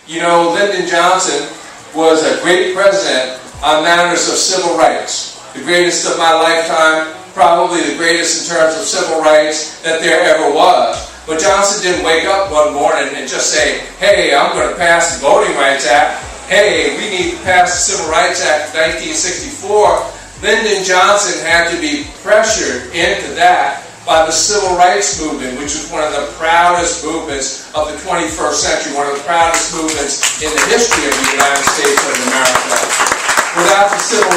You know, Lyndon Johnson was a great president on matters of civil rights. The greatest of my lifetime, probably the greatest in terms of civil rights that there ever was. But Johnson didn't wake up one morning and just say, hey, I'm going to pass the Voting Rights Act. Hey, we need to pass the Civil Rights Act of 1964. Lyndon Johnson had to be pressured into that by the Civil Rights Movement, which was one of the proudest movements of the 21st century, one of the proudest movements in the history of the United States of America. Without the Civil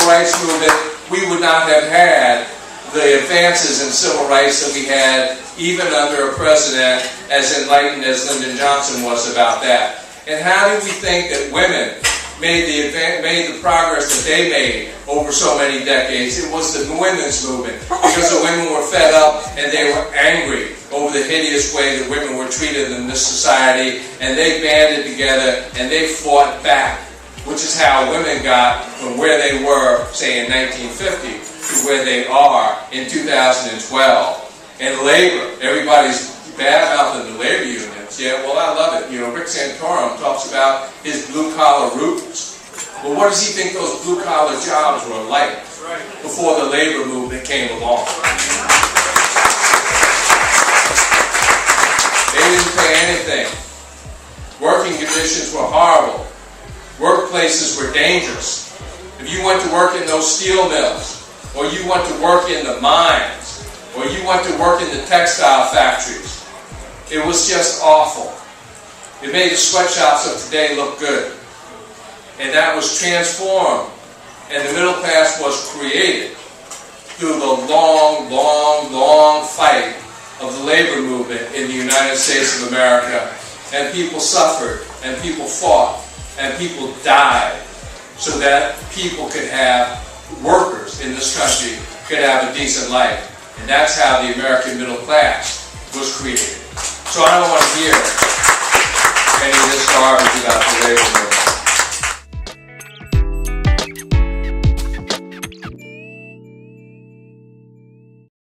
Rights Movement, we would not have had the advances in civil rights that we had, even under a president as enlightened as Lyndon Johnson was about that. And how do we think that women made the progress that they made over so many decades? It was the women's movement, because the women were fed up and they were angry over the hideous way that women were treated in this society, and they banded together and they fought back, which is how women got from where they were, say, in 1950 to where they are in 2012. And labor, everybody's bad-mouthing the labor unions. Yeah, well, I love it. You know, Rick Santorum talks about his blue-collar roots. Well, what does he think those blue-collar jobs were like before the labor movement came along? They didn't pay anything. Working conditions were horrible. Workplaces were dangerous. If you went to work in those steel mills, or you went to work in the mines, or you went to work in the textile factories, it was just awful. It made the sweatshops of today look good. And that was transformed, and the middle class was created through the long fight of the labor movement in the United States of America. And people suffered, and people fought, and people died so that people could have, workers in this country could have a decent life. And that's how the American middle class was created. So I don't want to hear